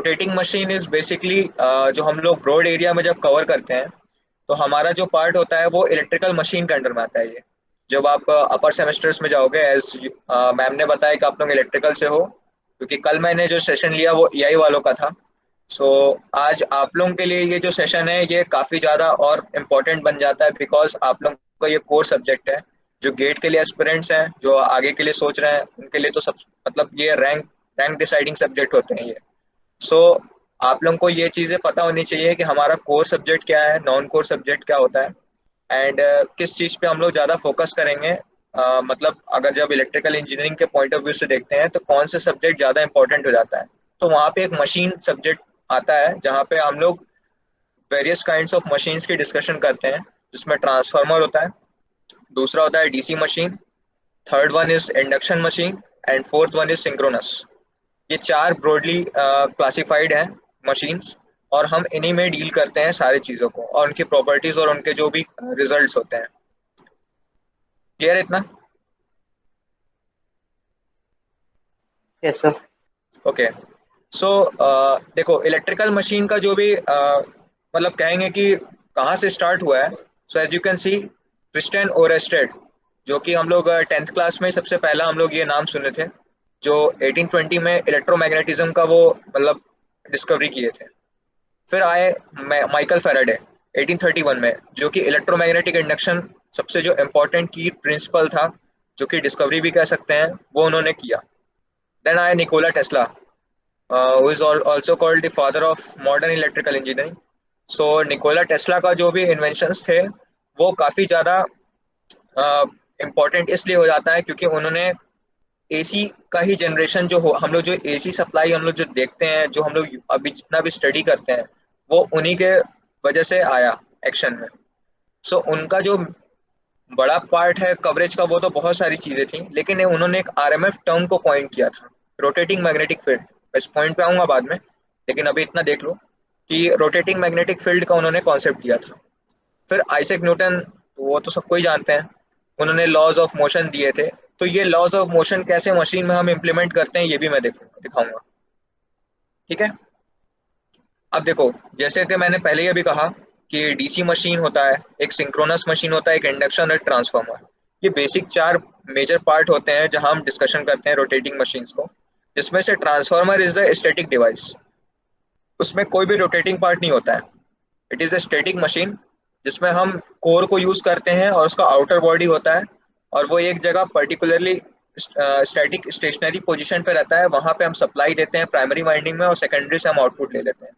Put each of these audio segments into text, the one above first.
Rotating machine is basically जो हम लोग ब्रॉड एरिया में जब कवर करते हैं तो हमारा जो पार्ट होता है वो इलेक्ट्रिकल मशीन के अंडर में आता है ये। जब आप अपर सेमेस्टर्स में जाओगे, एज मैम ने बताया कि आप लोग इलेक्ट्रिकल से हो, क्योंकि कल मैंने जो सेशन लिया वो ईआई वालों का था। सो आज आप लोगों के लिए ये जो सेशन है ये काफ़ी ज़्यादा और इम्पोर्टेंट बन जाता है, बिकॉज आप लोगों का ये कोर सब्जेक्ट है। जो गेट के लिए एस्पिरेंट्स हैं, जो आगे के लिए सोच रहे हैं, उनके लिए तो सब मतलब ये रैंक रैंक डिसाइडिंग सब्जेक्ट होते हैं ये। सो आप लोगों को ये चीज़ें पता होनी चाहिए कि हमारा कोर सब्जेक्ट क्या है, नॉन कोर सब्जेक्ट क्या होता है, एंड किस चीज़ पे हम लोग ज़्यादा फोकस करेंगे। मतलब अगर जब इलेक्ट्रिकल इंजीनियरिंग के पॉइंट ऑफ व्यू से देखते हैं तो कौन से सब्जेक्ट ज़्यादा इंपॉर्टेंट हो जाता है। तो वहाँ पे एक मशीन सब्जेक्ट आता है जहाँ पे हम लोग वेरियस काइंड्स ऑफ मशीन्स की डिस्कशन करते हैं, जिसमें ट्रांसफार्मर होता है, दूसरा होता है DC machine, third one is induction machine, and fourth one is synchronous. ये चार ब्रॉडली क्लासिफाइड हैं मशीन्स, और हम इन्हीं में डील करते हैं सारी चीज़ों को और उनकी प्रॉपर्टीज और उनके जो भी रिजल्ट्स होते हैं। क्लियर है इतना? Yes sir. ओके। सो देखो, इलेक्ट्रिकल मशीन का जो भी मतलब कहेंगे कि कहाँ से स्टार्ट हुआ है। So as you can see, Christian Oersted, जो कि हम लोग 10th क्लास में सबसे पहला हम लोग ये नाम सुने थे, जो 1820 में इलेक्ट्रोमैग्नेटिज्म का वो मतलब डिस्कवरी किए थे। फिर आए माइकल फेराडे 1831 में, जो कि इलेक्ट्रोमैग्नेटिक इंडक्शन सबसे जो इम्पोर्टेंट की प्रिंसिपल था, जो कि डिस्कवरी भी कह सकते हैं, वो उन्होंने किया। देन आए Nikola Tesla, who is also called the father of modern electrical engineering. So Nikola Tesla का जो भी इन्वेंशंस थे वो काफ़ी ज़्यादा इम्पोर्टेंट इसलिए हो जाता है क्योंकि उन्होंने एसी का ही जनरेशन जो हो, हम लोग जो एसी सप्लाई हम लोग जो देखते हैं, जो हम लोग अभी जितना भी स्टडी करते हैं, वो उन्हीं के वजह से आया एक्शन में। सो उनका जो बड़ा पार्ट है कवरेज का, वो तो बहुत सारी चीज़ें थी, लेकिन उन्होंने एक आरएमएफ टर्म को पॉइंट किया था, रोटेटिंग मैग्नेटिक फील्ड। इस पॉइंट पे आऊंगा बाद में, लेकिन अभी इतना देख लो कि रोटेटिंग मैग्नेटिक फील्ड का उन्होंने कॉन्सेप्ट दिया था। फिर आइजैक न्यूटन, वो तो सबको ही जानते हैं, उन्होंने लॉज ऑफ मोशन दिए थे। तो ये लॉज ऑफ मोशन कैसे मशीन में हम इम्प्लीमेंट करते हैं ये भी मैं दिखाऊंगा। ठीक है। अब देखो, जैसे कि मैंने पहले ही अभी कहा कि डीसी मशीन होता है, एक सिंक्रोनस मशीन होता है, एक इंडक्शन और एक ट्रांसफार्मर। ये बेसिक चार मेजर पार्ट होते हैं जहां हम डिस्कशन करते हैं रोटेटिंग मशीन्स को, जिसमें से transformer is the static device. उसमें कोई भी रोटेटिंग पार्ट नहीं होता है। It is the static machine, जिसमें हम कोर को यूज़ करते हैं और उसका आउटर बॉडी होता है, और वो एक जगह पर्टिकुलरली स्टैटिक स्टेशनरी पोजीशन पे रहता है। वहां पे हम सप्लाई देते हैं प्राइमरी वाइंडिंग में, और सेकेंडरी से हम आउटपुट ले लेते हैं।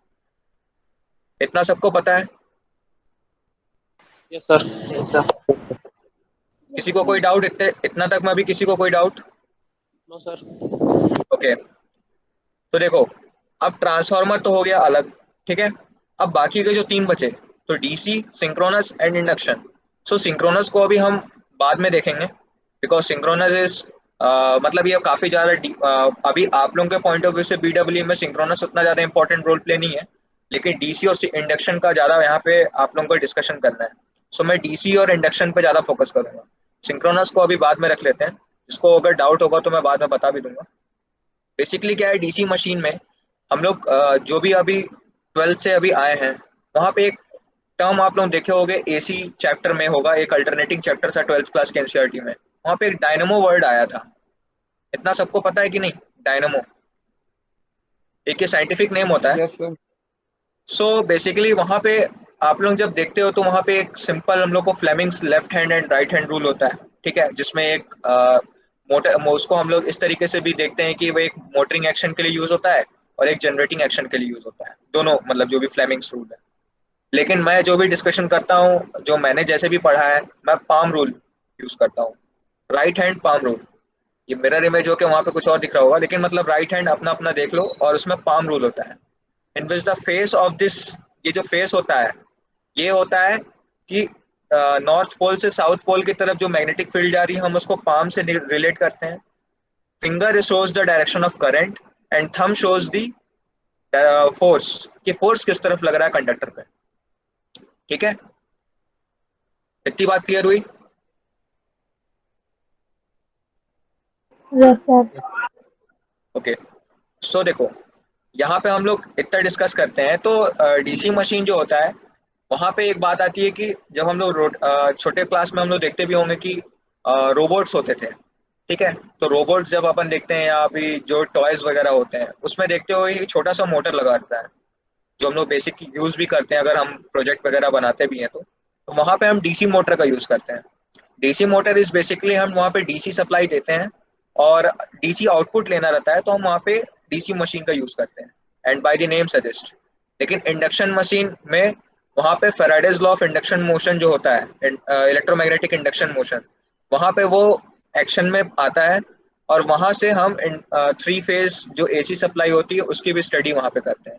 इतना सबको पता है? Yes sir. किसी को कोई डाउट? इतना तक में भी किसी को कोई डाउट? No sir. ओके। तो देखो, अब ट्रांसफार्मर तो हो गया अलग, ठीक है। अब बाकी के जो तीन बचे, तो DC, synchronous and induction. So synchronous को अभी हम बाद में देखेंगे, बिकॉज सिंक्रोनस इज मतलब ये काफ़ी ज़्यादा अभी आप लोगों के पॉइंट ऑफ व्यू से बीडब्ल्यू में सिंक्रोनस उतना ज़्यादा इंपॉर्टेंट रोल प्ले नहीं है, लेकिन डीसी और इंडक्शन का ज़्यादा यहाँ पे आप लोगों को डिस्कशन करना है। सो मैं डीसी और इंडक्शन पे ज़्यादा फोकस करूंगा। सिंक्रोनस को अभी बाद में रख लेते हैं, इसको अगर डाउट होगा तो मैं बाद में बता भी दूंगा। बेसिकली क्या है डीसी मशीन में, हम लोग जो भी अभी 12th से अभी आए हैं, वहाँ पे एक टर्म आप लोग देखे होंगे, एसी चैप्टर में होगा, एक अल्टरनेटिंग चैप्टर था 12th क्लास के एनसीईआरटी में, वहाँ पे एक डायनमो वर्ड आया था। इतना सबको पता है कि नहीं? डायनमो एक ये साइंटिफिक नेम होता है। Yes sir. सो बेसिकली वहाँ पे आप लोग जब देखते हो तो वहाँ पे एक सिंपल हम लोग को Fleming's left hand and right hand rule होता है, ठीक है, जिसमें एक मोटर, उसको हम लोग इस तरीके से भी देखते हैं कि वो एक मोटरिंग एक्शन के लिए यूज होता है और एक जनरेटिंग एक्शन के लिए यूज होता है, दोनों मतलब जो भी फ्लेमिंग्स रूल है। लेकिन मैं जो भी डिस्कशन करता हूँ, जो मैंने जैसे भी पढ़ा है, मैं पाम रूल यूज करता हूँ, राइट हैंड पाम रूल। ये मिरर इमेज हो के वहाँ पे कुछ और दिख रहा होगा, लेकिन मतलब राइट हैंड अपना अपना देख लो, और उसमें पाम रूल होता है। In which the face of this, ये जो फेस होता है, ये होता है कि नॉर्थ पोल से साउथ पोल की तरफ जो मैग्नेटिक फील्ड जा रही है, हम उसको पाम से रिलेट करते हैं। Finger shows the direction of current, and thumb shows the force, कि फोर्स किस तरफ लग रहा है कंडक्टर पे। ठीक है, इतनी बात क्लियर हुई? Yes sir. ओके। सो देखो, यहाँ पे हम लोग इतना डिस्कस करते हैं। तो डीसी मशीन जो होता है, वहाँ पे एक बात आती है कि जब हम लोग छोटे क्लास में हम लोग देखते भी होंगे कि रोबोट्स होते थे। ठीक है, तो रोबोट्स जब अपन देखते हैं या अभी जो टॉयज वगैरह होते हैं उसमें देखते हो एक छोटा सा मोटर लगा रहता है, जो हम लोग बेसिक यूज भी करते हैं अगर हम प्रोजेक्ट वगैरह बनाते भी हैं तो वहाँ पे हम डीसी मोटर का यूज करते हैं। डीसी मोटर इज बेसिकली हम वहाँ पे डीसी सप्लाई देते हैं और डीसी आउटपुट लेना रहता है, तो हम वहाँ पे डीसी मशीन का यूज करते हैं, and by the name suggest. लेकिन इंडक्शन मशीन में वहाँ पे Faraday's law of induction motion जो होता है, इलेक्ट्रोमैग्नेटिक इंडक्शन मोशन, वहाँ पे वो एक्शन में आता है। और वहाँ से हम थ्री फेज जो एसी सप्लाई होती है उसकी भी स्टडी वहाँ पे करते हैं।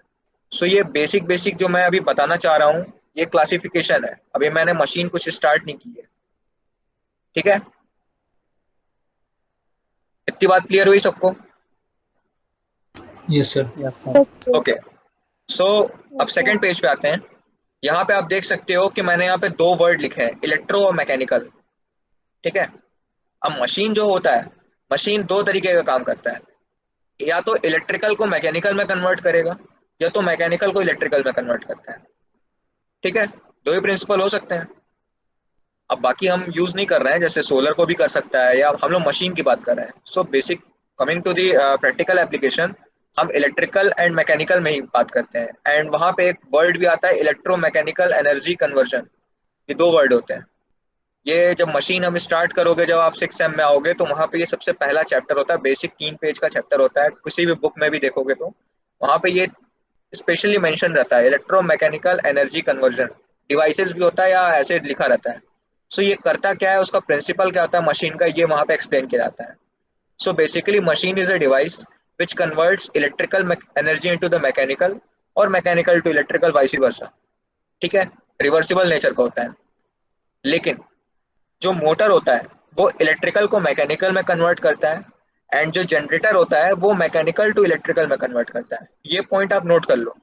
सो ये बेसिक बेसिक जो मैं अभी बताना चाह रहा हूँ, ये क्लासिफिकेशन है, अभी मैंने मशीन कुछ स्टार्ट नहीं की है। ठीक है, इतनी बात क्लियर हुई सबको? Yes sir. Yes sir. Okay. So अब सेकंड पेज पे आते हैं। यहाँ पे आप देख सकते हो कि मैंने यहाँ पे दो वर्ड लिखे हैं, इलेक्ट्रो और मैकेनिकल। ठीक है, अब मशीन जो होता है, मशीन दो तरीके का काम करता है, या तो इलेक्ट्रिकल को मैकेनिकल में कन्वर्ट करेगा, या तो मैकेनिकल को इलेक्ट्रिकल में कन्वर्ट करता है। ठीक है, दो ही प्रिंसिपल हो सकते हैं। अब बाकी हम यूज नहीं कर रहे हैं, जैसे सोलर को भी कर सकता है, या हम लोग मशीन की बात कर रहे हैं। So basic coming to the practical application, हम इलेक्ट्रिकल एंड मैकेनिकल में ही बात करते हैं। एंड वहाँ पे एक वर्ड भी आता है, इलेक्ट्रो मैकेनिकल एनर्जी कन्वर्जन। ये दो वर्ड होते हैं। ये जब मशीन हम स्टार्ट करोगे, जब आप 6 सेम में आओगे, तो वहाँ पे ये सबसे पहला चैप्टर होता है, बेसिक 3 पेज का चैप्टर होता है, किसी भी बुक में भी देखोगे तो वहाँ पे ये स्पेशली मेंशन रहता है, electro mechanical energy conversion. Devices भी होता है या ऐसे लिखा रहता है। सो ये करता क्या है, उसका प्रिंसिपल क्या होता है मशीन का, ये वहाँ पे एक्सप्लेन किया जाता है। So basically machine is a device which converts electrical energy into the mechanical, और mechanical to electrical, vice versa. ठीक है, रिवर्सिबल नेचर का होता है। लेकिन जो मोटर होता है वो इलेक्ट्रिकल को मैकेनिकल में कन्वर्ट करता है, एंड जो जनरेटर होता है वो मैकेनिकल टू इलेक्ट्रिकल में कन्वर्ट करता है। ये पॉइंट आप नोट कर लो।